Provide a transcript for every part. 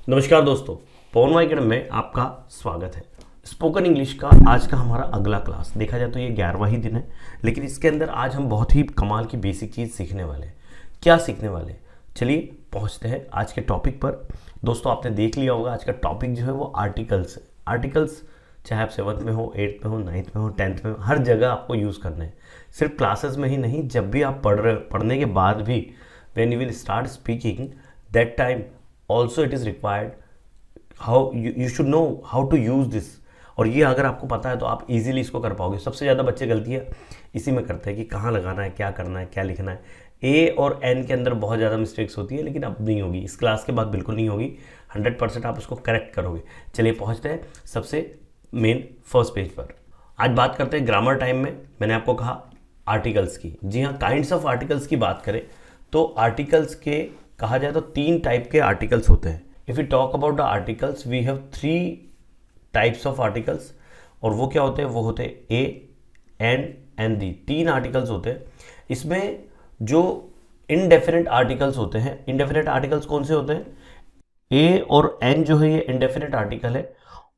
नमस्कार दोस्तों, पवन वाइकड़ में आपका स्वागत है। स्पोकन इंग्लिश का आज का हमारा अगला क्लास, देखा जाए तो ये 11वां ही दिन है, लेकिन इसके अंदर आज हम बहुत ही कमाल की बेसिक चीज़ सीखने वाले हैं। क्या सीखने वाले हैं, चलिए पहुंचते हैं आज के टॉपिक पर। दोस्तों, आपने देख लिया होगा आज का टॉपिक जो है वो आर्टिकल्स है। आर्टिकल्स चाहे आप 7th में हो, 8th में हो, 9th में हो, 10th में हो, हर जगह आपको यूज़ करने हैं। सिर्फ क्लासेस में ही नहीं, जब भी आप पढ़ने के बाद भी when you will start speaking, that time also it is required how you should know how to use this। और ये अगर आपको पता है तो आप इजीली इसको कर पाओगे। सबसे ज़्यादा बच्चे गलतियाँ इसी में करते हैं कि कहाँ लगाना है, क्या करना है, क्या लिखना है। ए और एन के अंदर बहुत ज़्यादा मिस्टेक्स होती है, लेकिन अब नहीं होगी, इस क्लास के बाद बिल्कुल नहीं होगी। 100% आप उसको करेक्ट करोगे। चलिए पहुँचते हैं सबसे मेन फर्स्ट पेज पर। आज बात करते हैं ग्रामर टाइम में। मैंने आपको कहा आर्टिकल्स की, जी हाँ, काइंड्स ऑफ आर्टिकल्स की बात करें तो आर्टिकल्स के कहा जाए तो 3 टाइप के आर्टिकल्स होते हैं। If you talk about the articles, we have 3 types of articles. और वो क्या होते हैं? वो होते हैं a, an and the. 3 articles होते हैं। इसमें जो इनडेफिनेट आर्टिकल्स होते हैं, इनडेफिनेट आर्टिकल्स कौन से होते हैं? ए और एन जो है ये इनडेफिनेट आर्टिकल है,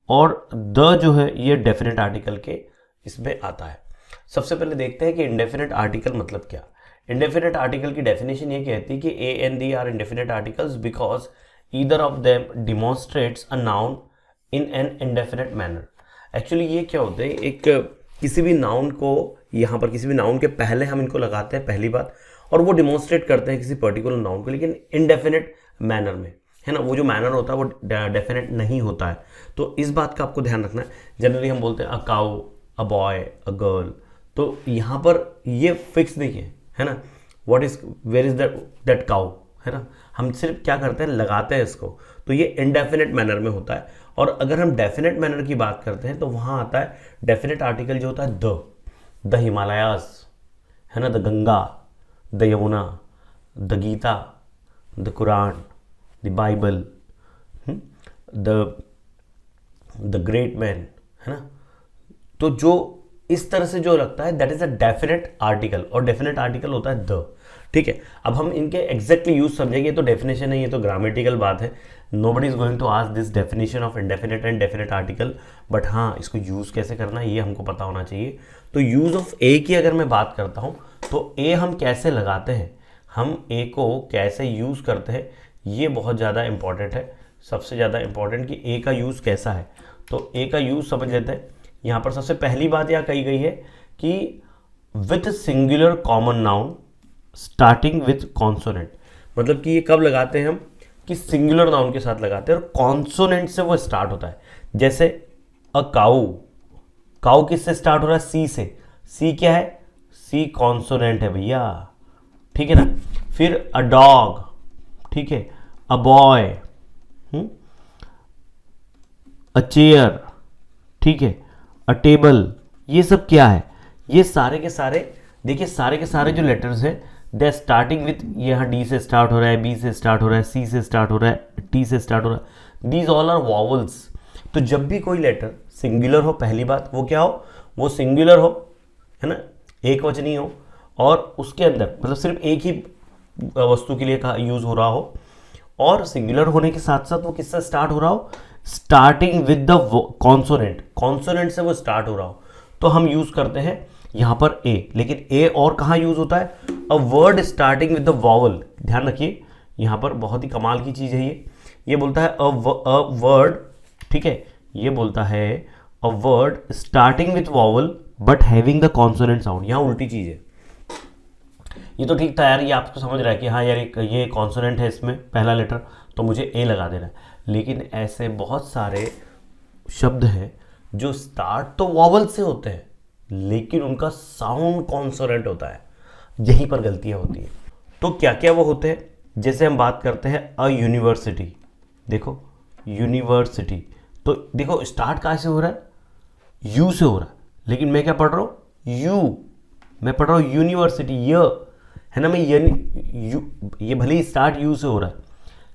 और द जो है ये डेफिनेट आर्टिकल के इसमें आता है। सबसे पहले देखते हैं कि इनडेफिनेट आर्टिकल मतलब क्या। इंडेफिनेट आर्टिकल की डेफिनेशन ये कहती है कि a and the are indefinite articles because either of them demonstrates a noun in an indefinite manner. Actually ये क्या होते हैं, एक किसी भी नाउन को यहाँ पर, किसी भी नाउन के पहले हम इनको लगाते हैं पहली बात, और वो डिमॉन्स्ट्रेट करते हैं किसी पर्टिकुलर नाउन को, लेकिन इनडेफिनेट मैनर में, है ना। वो जो मैनर होता है वो डेफिनेट नहीं होता है। तो इस बात का आपको ध्यान रखना है। जनरली हम बोलते हैं a cow, a boy, a girl, तो यहाँ पर ये फिक्स नहीं है ना। What is, where is that cow, है ना। हम सिर्फ क्या करते हैं, लगाते हैं इसको, तो ये इनडेफिनेट मैनर में होता है। और अगर हम डेफिनेट मैनर की बात करते हैं तो वहाँ आता है डेफिनेट आर्टिकल जो होता है द हिमालयास, है ना, the Ganga, the Yamuna, the Gita, the Quran, the Bible, the great man, है ना। तो जो इस तरह से जो लगता है that is a definite article, और डेफिनेट आर्टिकल होता है द। ठीक है, अब हम इनके एग्जैक्टली यूज समझेंगे। तो डेफिनेशन है, ये तो ग्रामेटिकल बात है। Nobody is going to ask this definition of indefinite and definite article, but हाँ, इसको यूज कैसे करना है ये हमको पता होना चाहिए। तो यूज ऑफ ए की अगर मैं बात करता हूँ तो ए हम कैसे लगाते हैं, हम ए को कैसे यूज करते हैं, ये बहुत ज़्यादा इंपॉर्टेंट है। सबसे ज़्यादा इंपॉर्टेंट कि ए का यूज कैसा है, तो ए का यूज समझ लेते हैं। यहाँ पर सबसे पहली बात यह कही गई है कि with singular common noun starting with consonant. मतलब कि ये कब लगाते हैं हम, कि सिंगुलर नाउन के साथ लगाते हैं और कॉन्सोनेंट से वो स्टार्ट होता है। जैसे अ काऊ, काऊ किससे स्टार्ट हो रहा है? सी से। सी क्या है? सी कॉन्सोनेंट है भैया, ठीक है ना। फिर अ डॉग, ठीक है, अ बॉय, अ चेयर, ठीक है, अ टेबल। ये सब क्या है? ये सारे के सारे, देखिए सारे के सारे जो लेटर्स हैं दे स्टार्टिंग विथ, यहाँ डी से स्टार्ट हो रहा है, बी से स्टार्ट हो रहा है, सी से स्टार्ट हो रहा है, टी से स्टार्ट हो रहा है। These all are vowels. तो जब भी कोई लेटर सिंगुलर हो, पहली बात वो क्या हो, वो सिंगुलर हो, है ना, एक वचनी हो, और उसके अंदर मतलब सिर्फ एक ही वस्तु के लिए का यूज हो रहा हो, और सिंगुलर होने के साथ साथ वो किससे स्टार्ट हो रहा हो, starting with the consonant, consonant से वो स्टार्ट हो रहा हो, तो हम यूज करते हैं यहां पर ए। लेकिन ए और कहां यूज होता है? A word starting with the vowel. ध्यान रखिए, यहां पर बहुत ही कमाल की चीज है ये बोलता है अ वर्ड, ठीक है, ये बोलता है a word starting with vowel but having the consonant sound. यहां उल्टी चीज है। ये तो ठीक था यार, ये आपको समझ रहा है कि हाँ यार ये कॉन्सोनेंट है इसमें पहला लेटर, तो मुझे ए लगा देना है। लेकिन ऐसे बहुत सारे शब्द हैं जो स्टार्ट तो वॉवल से होते हैं लेकिन उनका साउंड कॉन्सोनेंट होता है। यहीं पर गलतियां होती है। तो क्या क्या वो होते हैं? जैसे हम बात करते हैं अ यूनिवर्सिटी, देखो यूनिवर्सिटी, तो देखो स्टार्ट कहाँ से हो रहा है? यू से हो रहा है, लेकिन मैं क्या पढ़ रहा हूँ? यू। मैं पढ़ रहा हूँ यूनिवर्सिटी, य, है ना। मैं ये भले ही स्टार्ट यू से हो रहा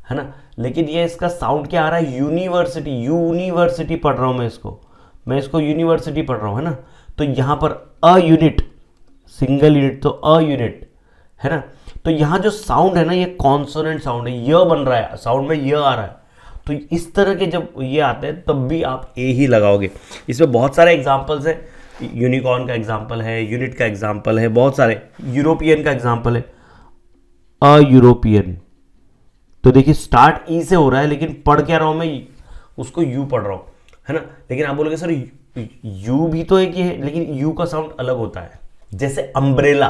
है ना, लेकिन ये इसका साउंड क्या आ रहा है? यूनिवर्सिटी। यूनिवर्सिटी पढ़ रहा हूँ मैं इसको यूनिवर्सिटी पढ़ रहा हूँ, है ना। तो यहाँ पर अ यूनिट, सिंगल यूनिट, तो अ यूनिट, है ना। तो यहाँ जो साउंड है ना, ये कॉन्सोनेंट साउंड है, य बन रहा है, साउंड में य आ रहा है, तो इस तरह के जब ये आते हैं तब भी आप ए ही लगाओगे। इसमें बहुत सारे एग्जाम्पल्स हैं, यूनिकॉर्न का एग्जाम्पल है, यूनिट का एग्जाम्पल है, बहुत सारे, यूरोपियन का एग्जाम्पल है, अ यूरोपियन। तो देखिए स्टार्ट ई से हो रहा है लेकिन पढ़ क्या रहा हूं मैं, उसको यू पढ़ रहा हूं, है ना। लेकिन आप बोलोगे सर यू भी तो एक ही है, लेकिन यू का साउंड अलग होता है। जैसे अम्ब्रेला,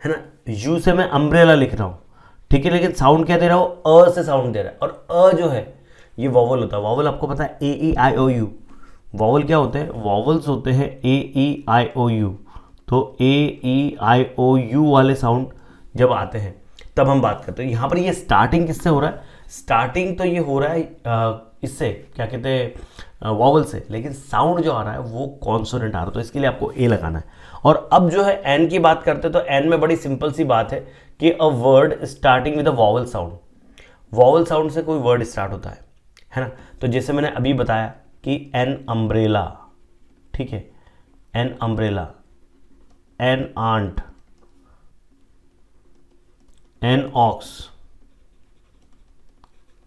है ना, यू से मैं अम्ब्रेला लिख रहा हूं, ठीक है, लेकिन साउंड क्या दे रहा हूं, अ से साउंड दे रहा है। और अ जो है ये वॉवल होता है। वॉवल आपको पता है ए ई आई ओ यू। वॉवल क्या होते हैं, वॉवल्स होते हैं ए ई आई ओ यू। तो ए ई आई ओ यू वाले साउंड जब आते हैं तब हम बात करते हैं। यहाँ पर ये स्टार्टिंग किससे हो रहा है, स्टार्टिंग तो ये हो रहा है इससे, क्या कहते हैं, वॉवल से, लेकिन साउंड जो आ रहा है वो कॉन्सोनेंट आ रहा है, तो इसके लिए आपको ए लगाना है। और अब जो है एन की बात करते हैं, तो एन में बड़ी सिंपल सी बात है कि a word starting with a vowel sound. Vowel sound से कोई वर्ड स्टार्ट होता है ना। तो जैसे मैंने अभी बताया कि एन अम्ब्रेला, ठीक है, an umbrella, an ant, an ox,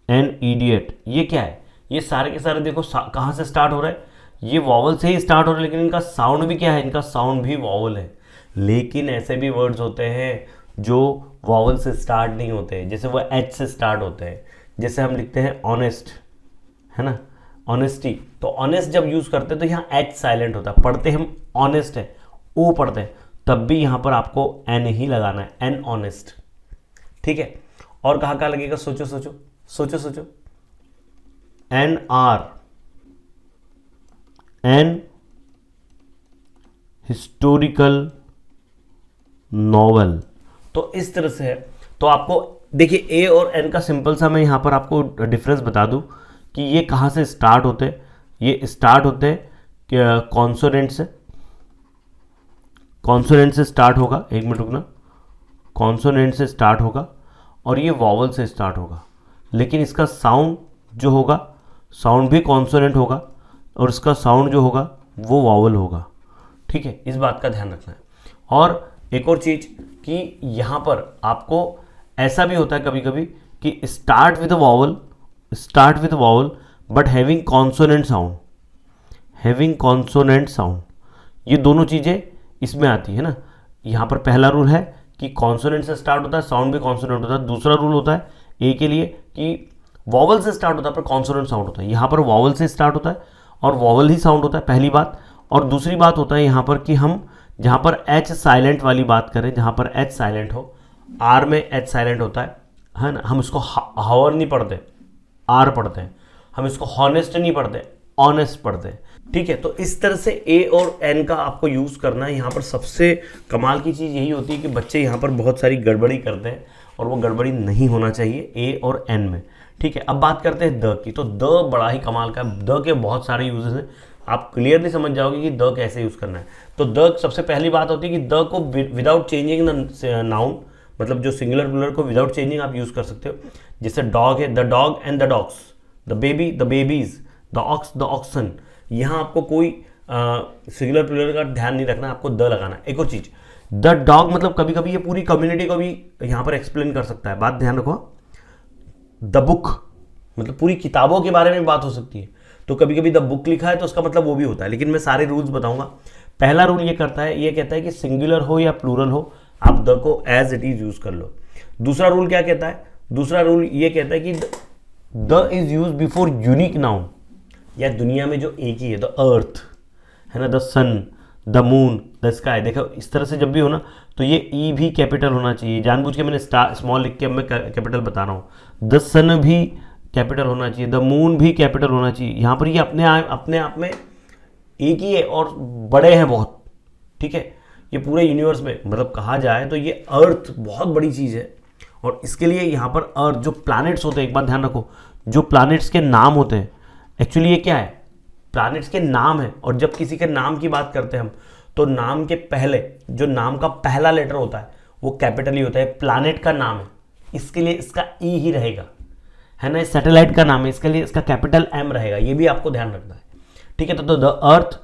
an idiot, ये क्या है, ये सारे के सारे देखो कहाँ से स्टार्ट हो रहा है, ये वॉवल से ही स्टार्ट हो रहा है, लेकिन इनका साउंड भी क्या है, इनका साउंड भी वॉवल है। लेकिन ऐसे भी वर्ड्स होते हैं जो वॉवल से स्टार्ट नहीं होते, जैसे वो एच से स्टार्ट होते हैं। जैसे हम लिखते हैं ऑनेस्ट, है ना, ऑनेस्टी, तो ऑनेस्ट जब यूज करते हैं तो यहाँ एच साइलेंट होता है, पढ़ते हम ऑनेस्ट है, ओ पढ़ते हैं, तब भी यहाँ पर आपको एन ही लगाना है, एन ऑनेस्ट, ठीक है। और कहाँ कहाँ लगेगा, सोचो सोचो सोचो सोचो, an hour, an historical novel. तो इस तरह से है। तो आपको देखिए ए और एन का सिंपल सा मैं यहाँ पर आपको डिफरेंस बता दूं कि ये कहाँ से स्टार्ट होते हैं। ये स्टार्ट होते हैं कॉन्सोनेंट से, कॉन्सोनेंट से स्टार्ट होगा, एक मिनट रुकना, कॉन्सोनेंट से स्टार्ट होगा और ये वॉवल से स्टार्ट होगा, लेकिन इसका साउंड जो होगा, साउंड भी कॉन्सोनेंट होगा और इसका साउंड जो होगा वो वॉवल होगा, ठीक है। इस बात का ध्यान रखना है। और एक और चीज़ कि यहाँ पर आपको ऐसा भी होता है कभी कभी कि start with vowel, start with vowel but having consonant sound, having consonant sound, ये दोनों चीज़ें इसमें आती है ना। यहाँ पर पहला रूल है कि कॉन्सोनेंट से स्टार्ट होता है, साउंड भी कॉन्सोनेंट होता है। दूसरा रूल होता है ए के लिए कि वॉवल से स्टार्ट होता है पर कॉन्सोनेंट साउंड होता है। यहाँ पर वॉवल से स्टार्ट होता है और वॉवल ही साउंड होता है, पहली बात। और दूसरी बात होता है यहाँ पर कि हम जहाँ पर एच साइलेंट वाली बात करें, जहाँ पर एच साइलेंट हो, आर में एच साइलेंट होता है ना, हम इसको हावर नहीं पढ़ते, आर पढ़ते हैं। हम इसको हॉनेस्ट नहीं पढ़ते, ऑनेस्ट पढ़ते हैं, ठीक है। तो इस तरह से ए और एन का आपको यूज़ करना है। यहाँ पर सबसे कमाल की चीज़ यही होती है कि बच्चे यहाँ पर बहुत सारी गड़बड़ी करते हैं और वो गड़बड़ी नहीं होना चाहिए ए और एन में, ठीक है। अब बात करते हैं द की। तो द बड़ा ही कमाल का, द के बहुत सारे यूजेस हैं, आप क्लियरली समझ जाओगे कि द कैसे यूज़ करना है। तो द सबसे पहली बात होती है कि द को विदाउट चेंजिंग द नाउन, मतलब जो सिंगुलर प्लूरल को विदाउट चेंजिंग आप यूज़ कर सकते हो। जैसे डॉग है, the dog and the dogs, the baby the babies, the ox the oxen. यहाँ आपको कोई सिंगुलर प्लूरल का ध्यान नहीं रखना, आपको द लगाना है। एक और चीज़, द डॉग मतलब कभी कभी ये पूरी कम्युनिटी को भी यहाँ पर एक्सप्लेन कर सकता है, बात ध्यान रखो। द बुक मतलब पूरी किताबों के बारे में बात हो सकती है, तो कभी कभी द बुक लिखा है तो उसका मतलब वो भी होता है, लेकिन मैं सारे रूल्स बताऊंगा। पहला रूल ये करता है, ये कहता है कि सिंगुलर हो या प्लूरल हो, आप द को एज इट इज यूज कर लो। दूसरा रूल क्या कहता है, दूसरा रूल ये कहता है कि the is use before unique noun, या दुनिया में जो एक ही है, द अर्थ है ना, the sun, the moon, the sky. देखो इस तरह से जब भी हो ना तो ये ई भी कैपिटल होना चाहिए, जानबूझ के मैंने स्मॉल लिख के मैं कैपिटल बता रहा हूँ। द सन भी कैपिटल होना चाहिए, द मून भी कैपिटल होना चाहिए। यहाँ पर ये अपने आप में एक ही है और बड़े हैं बहुत, ठीक है। ये पूरे यूनिवर्स में मतलब कहा जाए तो ये अर्थ बहुत बड़ी चीज़ है, और इसके लिए यहाँ पर अर्थ जो प्लैनेट्स होते हैं, एक बात ध्यान रखो, जो प्लैनेट्स के नाम होते हैं, एक्चुअली ये क्या है, प्लैनेट्स के नाम है। और जब किसी के नाम की बात करते हैं हम, तो नाम के पहले जो नाम का पहला लेटर होता है वो कैपिटल ही होता है। प्लैनेट का नाम है, इसके लिए इसका ई ही रहेगा, है ना। सैटेलाइट का नाम है, इसके लिए इसका कैपिटल एम रहेगा, ये भी आपको ध्यान रखना है, ठीक है। तो the earth,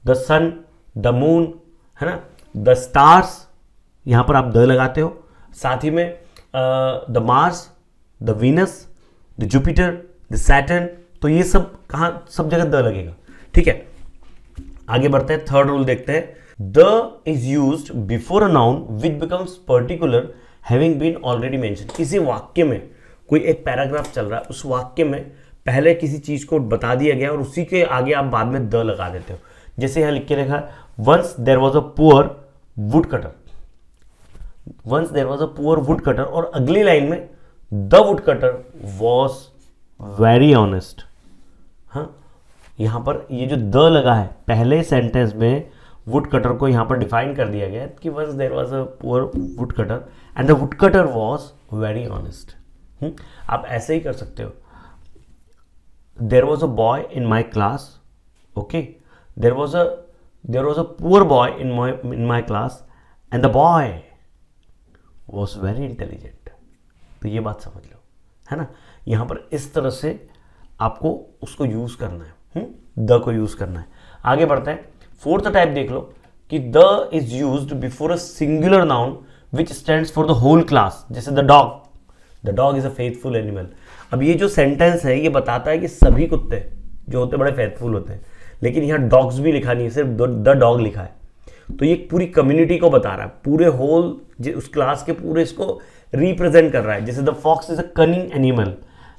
the sun, the moon, है ना, द स्टार्स, यहां पर आप द लगाते हो। साथ ही में the Mars, the Venus, the Jupiter, the Saturn, तो ये सब कहाँ, सब जगह द लगेगा, ठीक है। आगे बढ़ते हैं, थर्ड रूल देखते हैं। The is used before a noun which becomes particular having been already mention. किसी वाक्य में, कोई एक पैराग्राफ चल रहा है, उस वाक्य में पहले किसी चीज को बता दिया गया और उसी के आगे आप बाद में द लगा देते हो। जैसे यहां लिख के रखा है, once there was a poor woodcutter, once there was a poor woodcutter, और अगली लाइन में the woodcutter was very honest. हाँ, यहां पर ये जो द लगा है पहले सेंटेंस में, वुड कटर को यहां पर डिफाइन कर दिया गया है कि once there was a poor woodcutter and the woodcutter was very honest. आप ऐसे ही कर सकते हो, there was a boy in my class, okay, there was a poor boy in my class and the boy was very intelligent. तो ये बात समझ लो, है ना। यहां पर इस तरह से आपको उसको यूज करना है, द को यूज करना है। आगे बढ़ते हैं, फोर्थ टाइप देख लो कि the is used before a singular noun which stands for the whole class. जैसे the dog is a faithful animal. अब ये जो सेंटेंस है ये बताता है कि सभी कुत्ते जो होते हैं बड़े फेथफुल होते हैं, लेकिन यहाँ डॉग्स भी लिखा नहीं है, सिर्फ द डॉग लिखा है। तो ये पूरी कम्युनिटी को बता रहा है, पूरे होल उस क्लास के पूरे इसको रिप्रेजेंट कर रहा है। जैसे the fox is a cunning animal,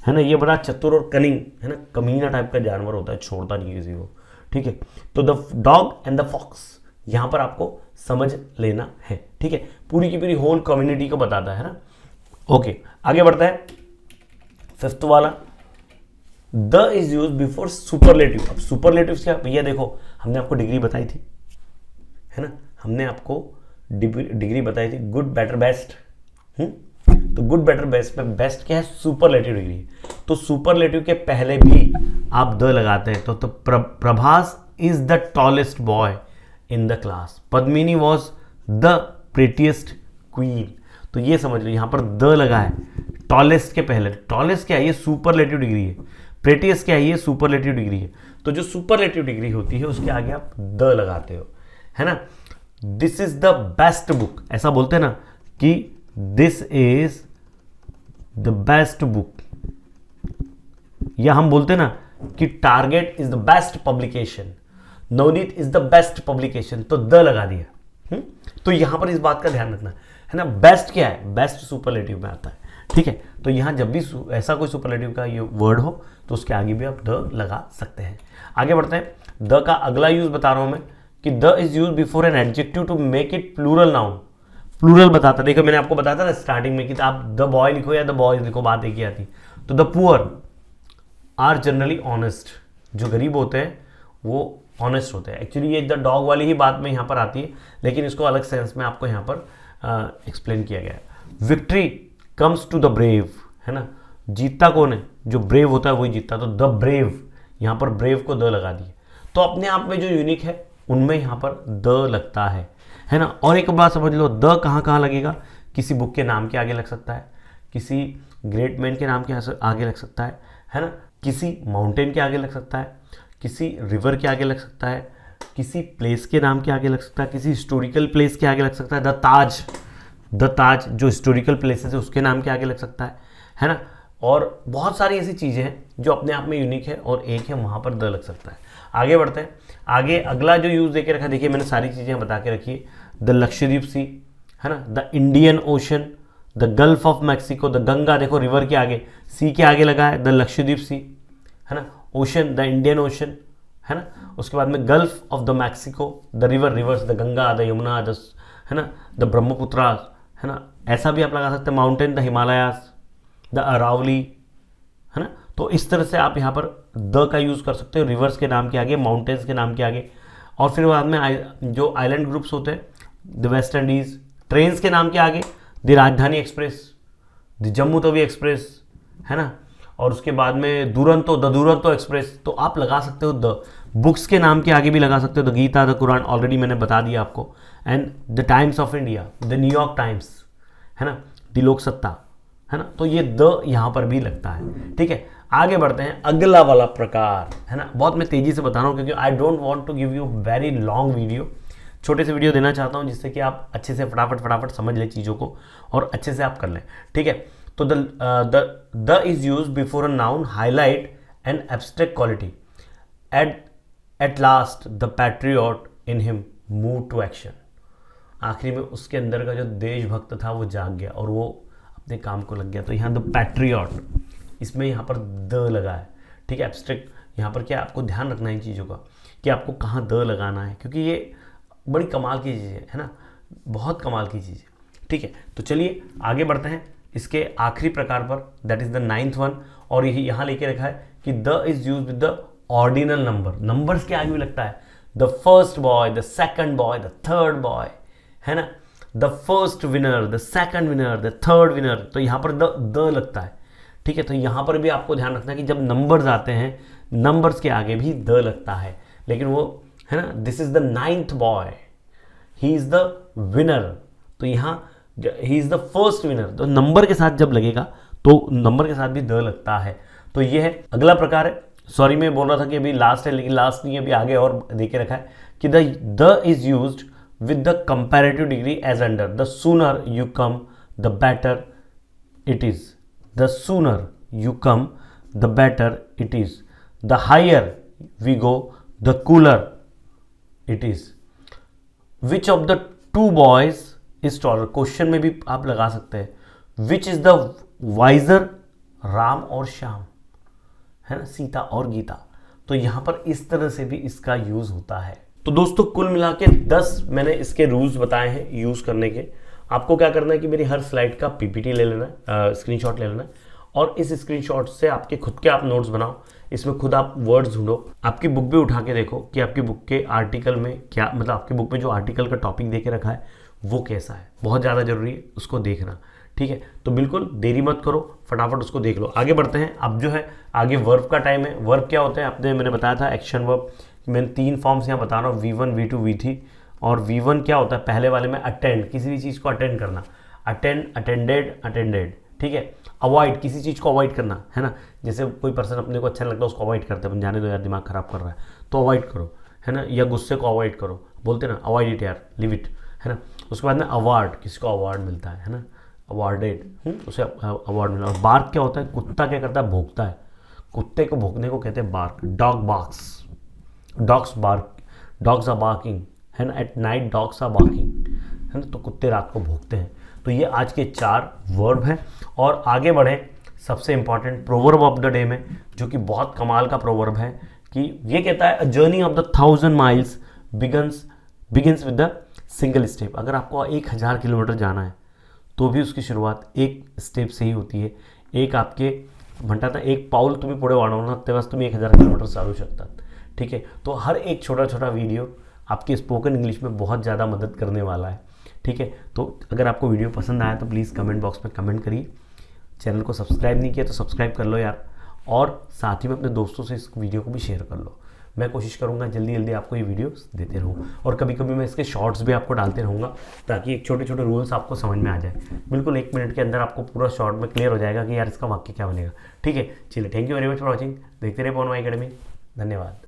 है ना, ये बड़ा चतुर और कनिंग, है ना, कमीना टाइप का जानवर होता है, छोड़ता नहीं किसी को, ठीक है। तो the dog and the fox यहां पर आपको समझ लेना है, ठीक है। पूरी की पूरी होल कम्युनिटी को बताता है ना। ओके, आगे बढ़ता है, फिफ्थ वाला, the is use before superlative. अब सुपरलेटिव क्या भैया, देखो हमने आपको डिग्री बताई थी, है ना, हमने आपको डिग्री बताई थी, गुड बेटर बेस्ट। तो गुड बेटर बेस्ट में बेस्ट क्या है, सुपरलेटिव डिग्री। तो सुपरलेटिव के पहले भी आप द लगाते हैं। तो Prabhas is the tallest boy in the class, Padmini was the prettiest queen. तो ये समझ लो यहां पर द लगा है टॉलेस्ट के पहले। टॉलेस्ट क्या है, ये सुपरलेटिव डिग्री है। प्रेटिएस्ट क्या है, ये सुपरलेटिव डिग्री है। तो जो सुपरलेटिव डिग्री होती है उसके आगे आप द लगाते हो, है ना। This is the best book, ऐसा बोलते हैं ना कि this is the best book, या हम बोलते हैं ना कि target is the best publication, Navneet is the best publication, तो द लगा दिया। तो यहां पर इस बात का ध्यान रखना है ना, बेस्ट क्या है, बेस्ट सुपरलेटिव में आता है, ठीक है। तो यहां जब भी ऐसा कोई सुपरलेटिव का ये वर्ड हो तो उसके आगे भी आप द लगा सकते हैं। आगे बढ़ते हैं, द का अगला यूज बता रहा हूं मैं कि the is use before an adjective to make it plural noun. Plural बताता, देखो मैंने आपको बताया था ना स्टार्टिंग में कि आप द बॉय लिखो या द बॉयज लिखो, बात एक ही आती। तो the poor are generally honest, जो गरीब होते हैं वो ऑनेस्ट होते हैं। एक्चुअली ये द डॉग वाली ही बात में यहाँ पर आती है, लेकिन इसको अलग सेंस में आपको यहाँ पर एक्सप्लेन किया गया है। Victory comes to the brave, है ना, जीतता कौन है, जो ब्रेव होता है वही जीतता। तो द ब्रेव, यहाँ पर ब्रेव को द लगा दिए। तो अपने आप में जो यूनिक है उनमें यहाँ पर द लगता है ना। और एक बात समझ लो, द कहाँ कहाँ लगेगा, किसी बुक के नाम के आगे लग सकता है, किसी ग्रेट मैन के नाम के आगे लग सकता है ना, किसी माउंटेन के आगे लग सकता है, किसी रिवर के आगे लग सकता है, किसी प्लेस के नाम के आगे लग सकता है, किसी हिस्टोरिकल प्लेस के आगे लग सकता है। द ताज जो हिस्टोरिकल प्लेसेस है उसके नाम के आगे लग सकता है ना। और बहुत सारी ऐसी चीज़ें हैं जो अपने आप में यूनिक है और एक है, वहाँ पर द लग सकता है। आगे बढ़ते हैं, आगे अगला जो यूज़ देके रखा, देखिए मैंने सारी चीज़ें बता के रखी है। द लक्षद्वीप सी, है ना, the Indian ocean, the gulf of Mexico, the Ganga, देखो रिवर के आगे सी के आगे लगा है, द लक्षद्वीप सी, है ना, ओशन द इंडियन ओशन, है ना। उसके बाद में gulf of the Mexico, the reverse the Ganga, the Yamuna, the, है ना, द ब्रह्मपुत्रा, है ना। ऐसा भी आप लगा सकते हैं, mountain the Himalayas, the Aravalli, है ना। तो इस तरह से आप यहाँ पर द का यूज़ कर सकते हो रिवर्स के नाम के आगे, माउंटेन्स के नाम के आगे। और फिर बाद में जो आइलैंड ग्रुप्स होते हैं, द वेस्ट इंडीज़, ट्रेन्स के नाम के आगे द राजधानी express, the Jammu Tawi express, है ना। और उसके बाद में दुरंतो एक्सप्रेस। तो आप लगा सकते हो द, बुक्स के नाम के आगे भी लगा सकते हो, the Gita, the Quran, already मैंने बता दिया आपको, and the Times of India, the New York Times, है ना, द लोक सत्ता, है ना। तो ये द यहाँ पर भी लगता है, ठीक है। आगे बढ़ते हैं, अगला वाला प्रकार, है ना। बहुत मैं तेजी से बता रहा हूँ क्योंकि I don't want to give you very long video, छोटे से वीडियो देना चाहता हूँ जिससे कि आप अच्छे से फटाफट समझ लें चीज़ों को और अच्छे से आप कर लें, ठीक है। तो the is use before a noun highlight an abstract quality at last the patriot in him move to action. आखिरी में उसके अंदर का जो देशभक्त था वो जाग गया और वो अपने काम को लग गया। तो यहाँ द पैट्रियट, इसमें यहाँ पर द लगा है, ठीक है। एब्स्ट्रैक्ट यहाँ पर क्या आपको ध्यान रखना है इन चीज़ों का कि आपको कहाँ द लगाना है, क्योंकि ये बड़ी कमाल की चीज़ है ना, बहुत कमाल की चीज़ है, ठीक है। तो चलिए आगे बढ़ते हैं इसके आखिरी प्रकार पर, that is the 9th one. और यही यहाँ लेके रखा है कि the is use with the ordinal number. Numbers के आगे भी लगता है, the first boy, the second boy, the third boy, है ना, the first winner, the second winner, the third winner. तो यहाँ पर द लगता है, ठीक है। तो यहाँ पर भी आपको ध्यान रखना है कि जब नंबर्स आते हैं, नंबर्स के आगे भी द लगता है, लेकिन वो है ना, this is the 9th boy, he is the winner. तो यहाँ he is the first winner, तो नंबर के साथ जब लगेगा तो नंबर के साथ भी द लगता है। तो ये है अगला प्रकार है। सॉरी, मैं बोल रहा था कि अभी लास्ट है, लेकिन लास्ट नहीं, अभी आगे और देके रखा है कि the is used with the comparative degree as under, the sooner you come the better it is, the sooner you come the better it is, the higher we go the cooler it is, which of the two boys is taller। Question में भी आप लगा सकते हैं which is the wiser, Ram और श्याम, है ना, सीता और गीता। तो यहां पर इस तरह से भी इसका यूज होता है। तो दोस्तों कुल मिला के 10 मैंने इसके रूल्स बताए हैं यूज़ करने के। आपको क्या करना है कि मेरी हर स्लाइड का पीपीटी ले लेना है, स्क्रीनशॉट ले लेना है, और इस स्क्रीनशॉट से आपके खुद के आप नोट्स बनाओ। इसमें खुद आप वर्ड्स ढूंढो, आपकी बुक भी उठा के देखो कि आपकी बुक के आर्टिकल में क्या, मतलब आपकी बुक में जो आर्टिकल का टॉपिक दे के रखा है वो कैसा है, बहुत ज़्यादा जरूरी है उसको देखना, ठीक है। तो बिल्कुल देरी मत करो, फटाफट उसको देख लो। आगे बढ़ते हैं। अब जो है आगे वर्ब का टाइम है। वर्ब क्या होते हैं मैंने बताया था, एक्शन वर्ब। मैंने 3 फॉर्म्स यहाँ बता रहा हूँ, V1, V2, V3। और V1 क्या होता है, पहले वाले में अटेंड, किसी भी चीज़ को अटेंड करना, अटेंड, अटेंडेड, अटेंडेड, ठीक है। अवॉइड, किसी चीज़ को अवॉइड करना, है ना, जैसे कोई पर्सन अपने को अच्छा लगता है उसको अवॉइड करते हैं, जाने दो यार दिमाग खराब कर रहा है, तो अवॉइड करो, है ना। या गुस्से को अवॉइड करो, बोलते ना अवॉइड इट यार, लिव इट, है ना। उसके बाद में अवार्ड, किसी को अवार्ड मिलता है ना, अवार्डेड, उसे अवार्ड मिला। और बार्क क्या होता है, कुत्ता क्या करता है, भौंकता है, कुत्ते को भौंकने को कहते हैं bark. Dog barks, dogs bark, dogs are barking, है ना, at night dogs are barking, है ना, तो कुत्ते रात को भौंकते हैं। तो ये आज के 4 वर्ब हैं। और आगे बढ़ें सबसे important proverb of the day में, जो कि बहुत कमाल का प्रोवर्ब है कि ये कहता है, a journey of the 1000 miles begins with the single step. अगर आपको 1000 किलोमीटर जाना है तो भी उसकी शुरुआत एक स्टेप से ही होती है। एक आपके म्हणतात ना, एक पाऊल तुम्ही पुढे वाढवणार तेव्हाच तुम्ही 1000 किलोमीटर चालू शकतात, ठीक है। तो हर एक छोटा छोटा वीडियो आपके स्पोकन इंग्लिश में बहुत ज़्यादा मदद करने वाला है, ठीक है। तो अगर आपको वीडियो पसंद आया तो प्लीज़ कमेंट बॉक्स में कमेंट करिए। चैनल को सब्सक्राइब नहीं किया तो सब्सक्राइब कर लो यार, और साथ ही में अपने दोस्तों से इस वीडियो को भी शेयर कर लो। मैं कोशिश करूंगा जल्दी जल्दी आपको ये वीडियोस देते रहूँ, और कभी कभी मैं इसके शॉर्ट्स भी आपको डालते रहूँगा, ताकि एक छोटे छोटे रूल्स आपको समझ में आ जाए। बिल्कुल 1 मिनट के अंदर आपको पूरा शॉर्ट में क्लियर हो जाएगा कि यार इसका वाक्य क्या बनेगा, ठीक है। चलिए, thank you very much for watching. देखते रहे पवन माई अकेडमी। धन्यवाद।